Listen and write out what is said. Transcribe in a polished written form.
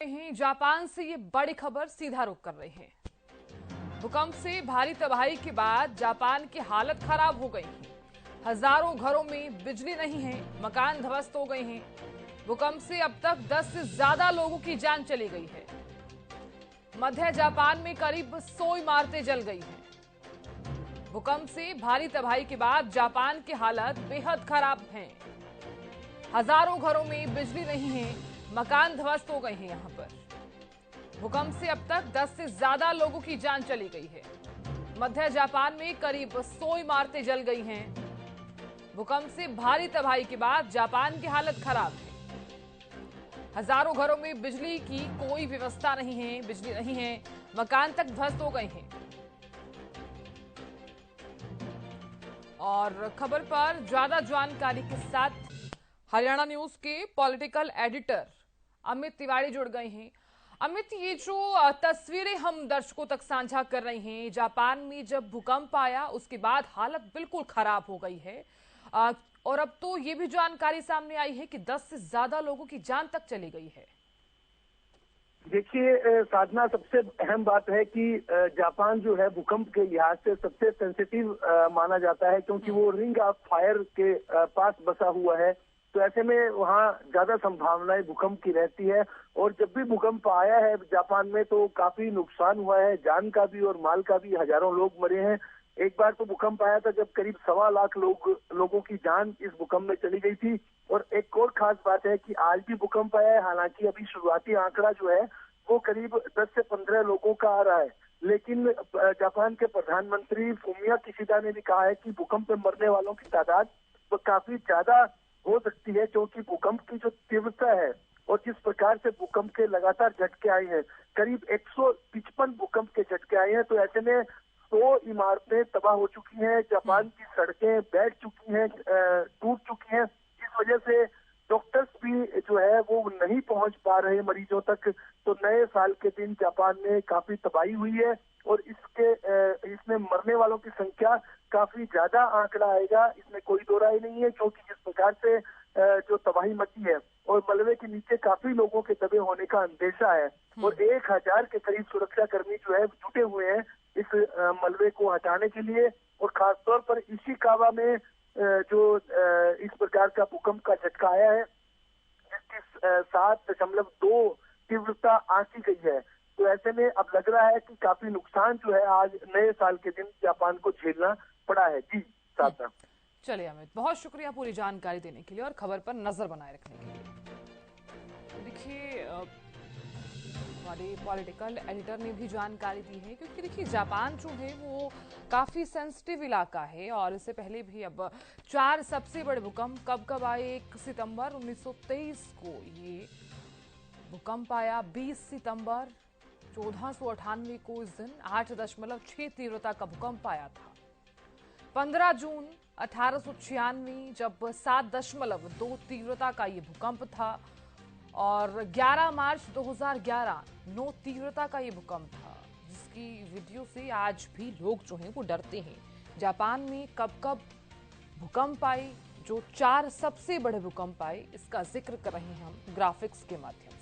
हैं जापान से ये बड़ी खबर सीधा रुख कर रहे हैं। भूकंप से भारी तबाही के बाद जापान की हालत खराब हो गई है। हजारों घरों में बिजली नहीं है, मकान ध्वस्त हो गए हैं। भूकंप से अब तक 10 से ज्यादा लोगों की जान चली गई है। मध्य जापान में करीब 100 इमारतें जल गई हैं। भूकंप से भारी तबाही के बाद जापान की हालत बेहद खराब है। हजारों घरों में बिजली नहीं है, मकान ध्वस्त हो गए हैं। यहां पर भूकंप से अब तक 10 से ज्यादा लोगों की जान चली गई है। मध्य जापान में करीब 100 इमारतें जल गई हैं। भूकंप से भारी तबाही के बाद जापान की हालत खराब है। हजारों घरों में बिजली की कोई व्यवस्था नहीं है, बिजली नहीं है, मकान तक ध्वस्त हो गए हैं। और खबर पर ज्यादा जानकारी के साथ हरियाणा न्यूज के पॉलिटिकल एडिटर अमित तिवारी जुड़ गए हैं। अमित, ये जो तस्वीरें हम दर्शकों तक साझा कर रहे हैं, जापान में जब भूकंप आया उसके बाद हालत बिल्कुल खराब हो गई है। और अब तो ये भी जानकारी सामने आई है कि 10 से ज्यादा लोगों की जान तक चली गई है। देखिए साधना, सबसे अहम बात है कि जापान जो है भूकंप के लिहाज से सबसे सेंसिटिव माना जाता है, क्योंकि वो रिंग ऑफ फायर के पास बसा हुआ है। तो ऐसे में वहाँ ज्यादा संभावनाएं भूकंप की रहती है। और जब भी भूकंप आया है जापान में तो काफी नुकसान हुआ है, जान का भी और माल का भी। हजारों लोग मरे हैं। एक बार तो भूकंप आया था जब करीब 1.25 लाख लोगों की जान इस भूकंप में चली गई थी। और एक और खास बात है कि आज भी भूकंप आया है, हालांकि अभी शुरुआती आंकड़ा जो है वो करीब 10 से 15 लोगों का आ रहा है। लेकिन जापान के प्रधानमंत्री फुमियो किशिदा ने भी कहा है कि भूकंप में मरने वालों की तादाद वो काफी ज्यादा हो सकती है, क्योंकि भूकंप की जो तीव्रता है और जिस प्रकार से भूकंप के लगातार झटके आए हैं, करीब 155 भूकंप के झटके आए हैं। तो ऐसे में 100 इमारतें तबाह हो चुकी हैं, जापान की सड़कें बैठ चुकी हैं, टूट चुकी हैं। इस वजह से डॉक्टर्स भी जो है वो नहीं पहुंच पा रहे मरीजों तक। तो नए साल के दिन जापान में काफी तबाही हुई है और इसमें मरने वालों की संख्या काफी ज्यादा आंकड़ा आएगा, इसमें कोई दो राय नहीं है। क्योंकि जिस प्रकार से जो तबाही मची है और मलबे के नीचे काफी लोगों के दबे होने का अंदेशा है। और 1000 के करीब सुरक्षा कर्मी जो है जुटे हुए हैं इस मलबे को हटाने के लिए। और खासतौर पर इशिकावा में जो इस प्रकार का भूकंप का झटका आया है, जिसकी 7.2 तीव्रता आंकी गई है। तो ऐसे में अब लग रहा है कि काफी नुकसान जो है आज नए साल के दिन जापान को झेलना पड़ा है। जी साधना। चलिए अमित, बहुत शुक्रिया पूरी जानकारी देने के लिए और खबर पर नजर बनाए रखने के लिए। देखिए हमारे पॉलिटिकल एडिटर ने भी जानकारी दी है, क्योंकि देखिए जापान जो है वो काफी सेंसिटिव इलाका है। और इससे पहले भी अब 4 सबसे बड़े भूकंप कब आए। 1 सितंबर 1923 को ये भूकंप आया। 20 सितंबर 1498 को इस दिन 8.6 तीव्रता का भूकंप आया था। 15 जून 1896 जब 7.2 तीव्रता का ये भूकंप था। और 11 मार्च 2011 9 तीव्रता का ये भूकंप था, जिसकी वीडियो से आज भी लोग जो हैं वो डरते हैं। जापान में कब कब भूकंप आए, जो 4 सबसे बड़े भूकंप आए, इसका जिक्र कर रहे हैं हम ग्राफिक्स के माध्यम से।